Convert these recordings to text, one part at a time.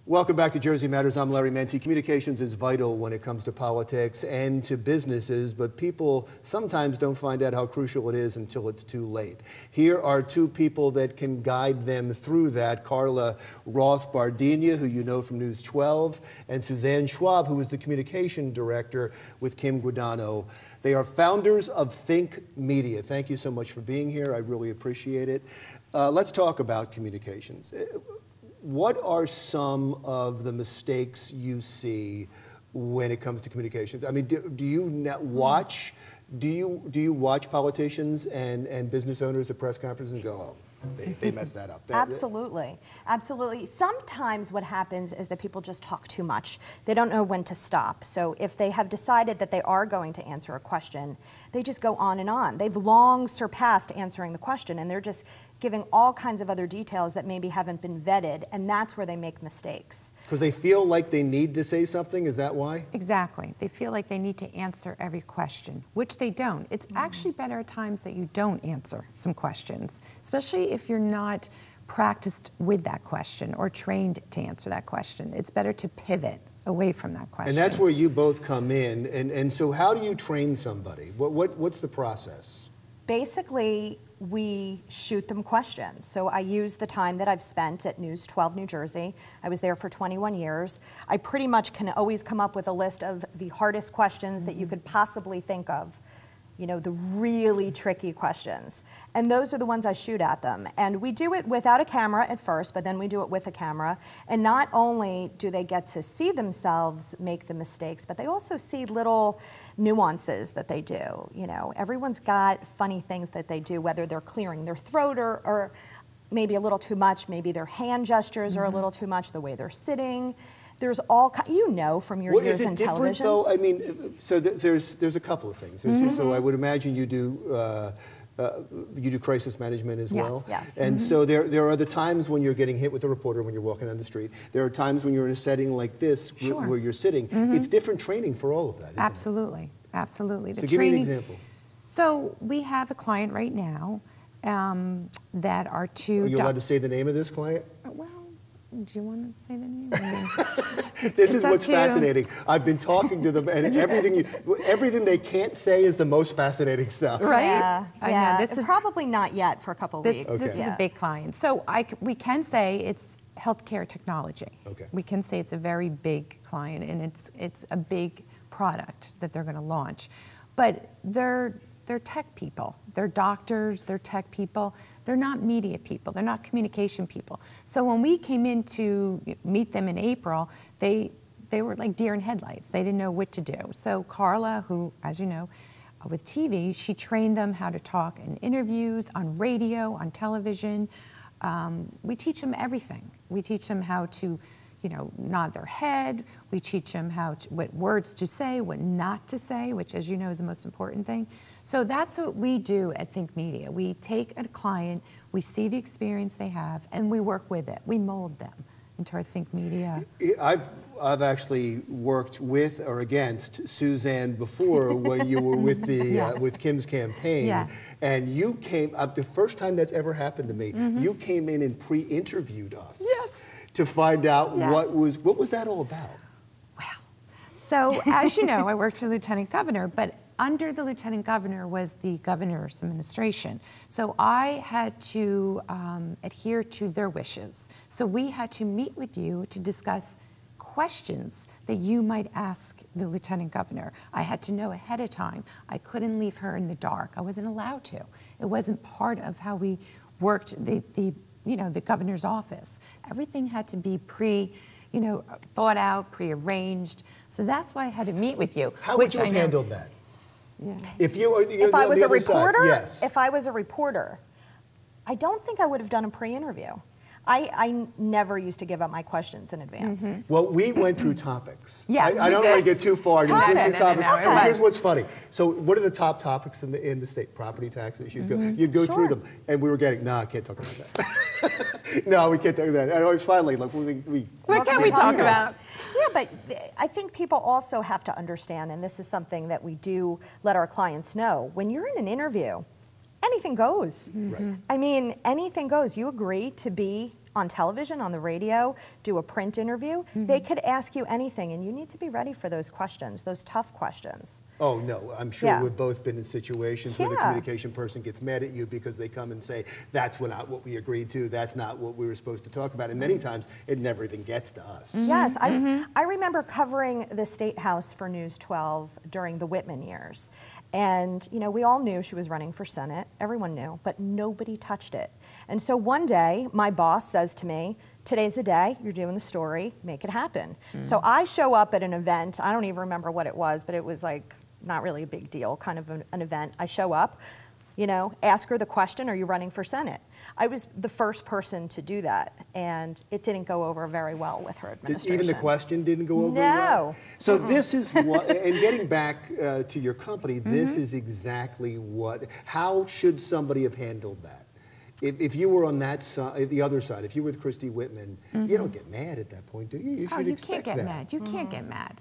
Welcome back to Jersey Matters. I'm Larry Menti. Communications is vital when it comes to politics and to businesses, but people sometimes don't find out how crucial it is until it's too late. Here are two people that can guide them through that. Karla Roth-Bardinas, who you know from News 12, and Suzanne Schwab, who is the communication director with Kim Guadagno. They are founders of Think Media. Thank you so much for being here. I really appreciate it. Let's talk about communications. What are some of the mistakes you see when it comes to communications? I mean, do you watch politicians and business owners at press conferences and go, oh, they messed that up? Absolutely, absolutely. Sometimes what happens is that people just talk too much. They don't know when to stop. So if they have decided that they are going to answer a question, they just go on and on. They've long surpassed answering the question, and they're just giving all kinds of other details that maybe haven't been vetted, and that's where they make mistakes. Because they feel like they need to say something, is that why? Exactly. They feel like they need to answer every question, which they don't. It's actually better at times that you don't answer some questions, especially if you're not practiced with that question or trained to answer that question. It's better to pivot away from that question. And that's where you both come in. And so how do you train somebody? What's the process? Basically, we shoot them questions. So I use the time that I've spent at News 12 New Jersey. I was there for 21 years. I pretty much can always come up with a list of the hardest questions that you could possibly think of. You know, the really tricky questions. And those are the ones I shoot at them. And we do it without a camera at first, but then we do it with a camera. And not only do they get to see themselves make the mistakes, but they also see little nuances that they do. You know, everyone's got funny things that they do, whether they're clearing their throat or maybe a little too much, maybe their hand gestures are a little too much, the way they're sitting. There's all, you know, from your years in television. Is it different, though? I mean, so there's a couple of things. So I would imagine you do crisis management as well. Yes. And so there are the times when you're getting hit with a reporter when you're walking down the street. There are times when you're in a setting like this where you're sitting. It's different training for all of that, isn't Absolutely. it? Absolutely. So give me an example. So we have a client right now that are two... Are you allowed to say the name of this client? Well, do you want to say the name? This is what's fascinating. I've been talking to them, and everything they can't say is the most fascinating stuff. Right? Yeah, I know. This is probably not yet for a couple of weeks. This is a big client. So we can say it's healthcare technology. Okay. We can say it's a very big client, and it's a big product that they're going to launch. But they're tech people. They're doctors, they're tech people. They're not media people. They're not communication people. So when we came in to meet them in April, they were like deer in headlights. They didn't know what to do. So Karla, who, as you know, with TV, she trained them how to talk in interviews, on radio, on television. We teach them everything. We teach them how to, you know, nod their head. We teach them what words to say, what not to say, which, as you know, is the most important thing. So that's what we do at Think Media. We take a client, we see the experience they have, and we work with it. We mold them into our Think Media. I've actually worked with or against Suzanne before when you were with the with Kim's campaign, and you came up the first time that's ever happened to me. You came in and pre-interviewed us. To find out what was that all about? Well, so as you know, I worked for the Lieutenant Governor, but under the Lieutenant Governor was the Governor's administration. So I had to adhere to their wishes. So we had to meet with you to discuss questions that you might ask the Lieutenant Governor. I had to know ahead of time. I couldn't leave her in the dark. I wasn't allowed to. It wasn't part of how we worked the governor's office. Everything had to be thought out, pre-arranged. So that's why I had to meet with you. How would you have handled that? Yeah. If I was a reporter, yes. If I was a reporter, I don't think I would have done a pre-interview. I never used to give up my questions in advance. Well, we went through topics. Yes, I don't want to get too far. No. Here's what's funny. So what are the top topics in the state? Property taxes. You'd go through them, and we were getting, I can't talk about that. No, we can't talk about that. And always finally, look, what can we talk about? Yeah, but I think people also have to understand, and this is something that we do let our clients know, when you're in an interview, anything goes. Right. I mean, anything goes. You agree to be on television, on the radio, do a print interview, they could ask you anything, and you need to be ready for those questions, those tough questions. Oh, no, I'm sure we've both been in situations where the Yeah. communication person gets mad at you because they come and say, that's not what we agreed to, that's not what we were supposed to talk about, and many times it never even gets to us. Yes, I remember covering the State House for News 12 during the Whitman years. And, you know, we all knew she was running for Senate. Everyone knew, but nobody touched it. And so one day, my boss says to me, today's the day, you're doing the story, make it happen. So I show up at an event, I don't even remember what it was, but it was like not really a big deal, kind of an event. I show up, you know, ask her the question, are you running for Senate? I was the first person to do that, and it didn't go over very well with her administration. Even the question didn't go over well? No. So this is what, and getting back to your company, this is exactly what, how should somebody have handled that? If you were on that side, the other side, if you were with Christy Whitman, you don't get mad at that point, do you? You should expect can't get that. mad. You can't get mad.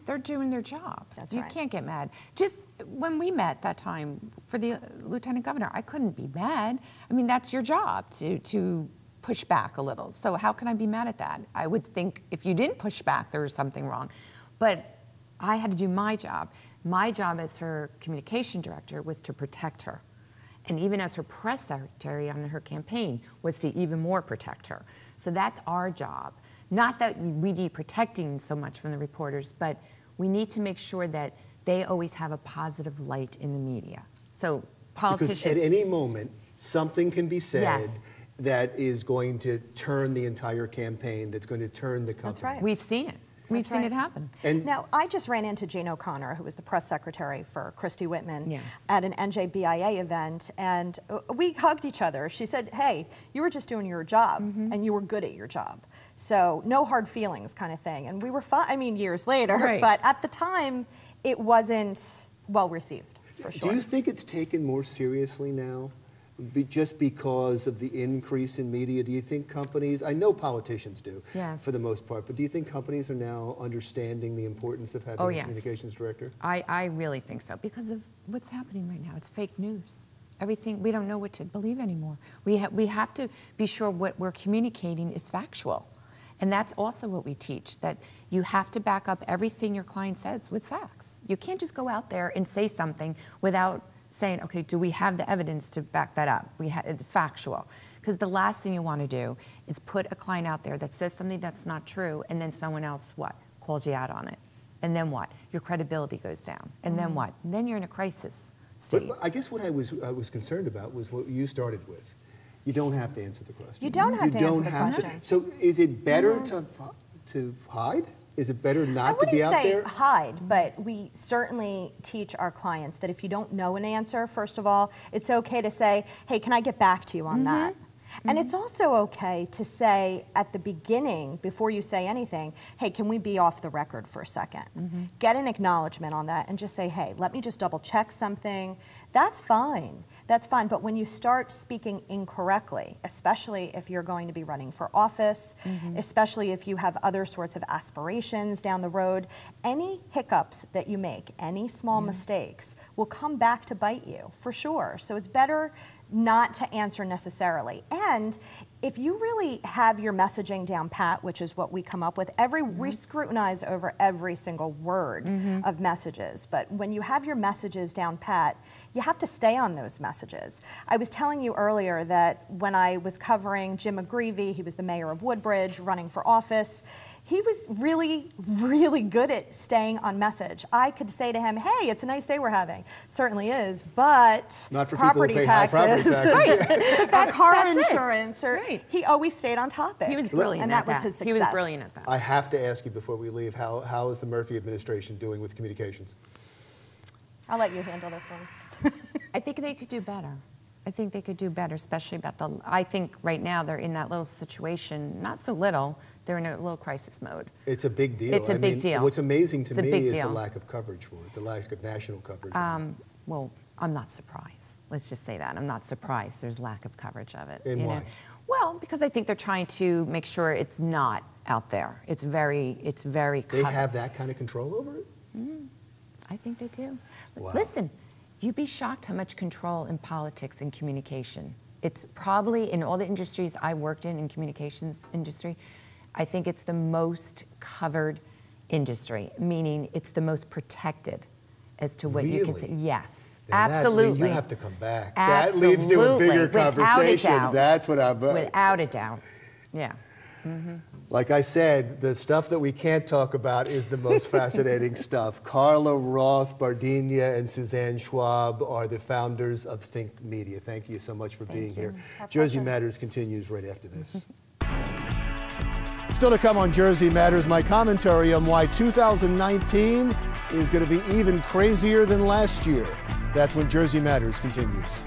They're doing their job. That's you right. can't get mad. Just when we met that time for the lieutenant governor, I couldn't be mad. I mean, that's your job to push back a little. So how can I be mad at that? I would think if you didn't push back, there was something wrong. But I had to do my job. My job as her communication director was to protect her. And even as her press secretary on her campaign was to even more protect her. So that's our job. Not that we need protecting so much from the reporters, but we need to make sure that they always have a positive light in the media. So politicians... Because at any moment, something can be said Yes. that is going to turn the entire campaign, that's going to turn the company. That's right. We've seen it. We've seen right. it happen. And Now, I just ran into Jane O'Connor, who was the press secretary for Christy Whitman, Yes. at an NJBIA event, and we hugged each other. She said, hey, you were just doing your job, and you were good at your job. So no hard feelings kind of thing. And we were fine, I mean, years later, Right. but at the time, it wasn't well received, for sure. do you think it's taken more seriously now? Just because of the increase in media, do you think companies, I know politicians do, Yes. for the most part, but do you think companies are now understanding the importance of having Oh, a yes. communications director? I really think so because of what's happening right now. It's fake news. Everything, we don't know what to believe anymore. We have to be sure what we're communicating is factual. And that's also what we teach, that you have to back up everything your client says with facts. You can't just go out there and say something without saying, okay, do we have the evidence to back that up? It's factual. Because the last thing you want to do is put a client out there that says something that's not true, and then someone else, what? Calls you out on it. And then what? Your credibility goes down. And then what? And then you're in a crisis state. But I guess what I was concerned about was what you started with. You don't have to answer the question. You don't have to answer the question. So is it better to hide? Is it better not to be out there? I wouldn't say hide, but we certainly teach our clients that if you don't know an answer, first of all, it's okay to say, hey, can I get back to you on that? And it's also okay to say at the beginning, before you say anything, hey, can we be off the record for a second? Get an acknowledgement on that and just say, hey, let me just double check something. That's fine. That's fine. But when you start speaking incorrectly, especially if you're going to be running for office, especially if you have other sorts of aspirations down the road, any hiccups that you make, any small mistakes will come back to bite you, for sure. So it's better not to answer necessarily. And if you really have your messaging down pat, which is what we come up with, we scrutinize over every single word of messages, but when you have your messages down pat, you have to stay on those messages. I was telling you earlier that when I was covering Jim McGreevey, he was the mayor of Woodbridge, running for office, he was really, really good at staying on message. I could say to him, hey, it's a nice day we're having. Certainly is, but Not for property people who pay taxes, high property taxes. car That's it. insurance, or Right. he always stayed on topic. He was brilliant and at that was his He was success. brilliant at that. I have to ask you before we leave, how is the Murphy administration doing with communications? I'll let you handle this one. I think they could do better. I think they could do better, especially about I think right now they're in that little situation, not so little, they're in a little crisis mode. It's a big deal. It's a big deal. What's amazing to It's a me big is the deal. lack of coverage for it, the lack of national coverage. Well, I'm not surprised. Let's just say that. I'm not surprised there's lack of coverage of it. And you why? know? Well, because I think they're trying to make sure it's not out there. It's very They covered. have that kind of control over it? I think they do. Wow. Listen, you'd be shocked how much control in politics and communication It's probably, in all the industries I worked in communications industry, I think it's the most covered industry, meaning it's the most protected as to what you can say. Yes, absolutely. You have to come back. Absolutely. That leads to a bigger Without conversation. a doubt. That's what I'm... Without a doubt, yeah. Like I said, the stuff that we can't talk about is the most fascinating stuff. Karla Roth-Bardinas and Suzanne Schwab are the founders of Think Media. Thank you so much for being here. Jersey Matters continues right after this. Still to come on Jersey Matters, my commentary on why 2019 is going to be even crazier than last year. That's when Jersey Matters continues.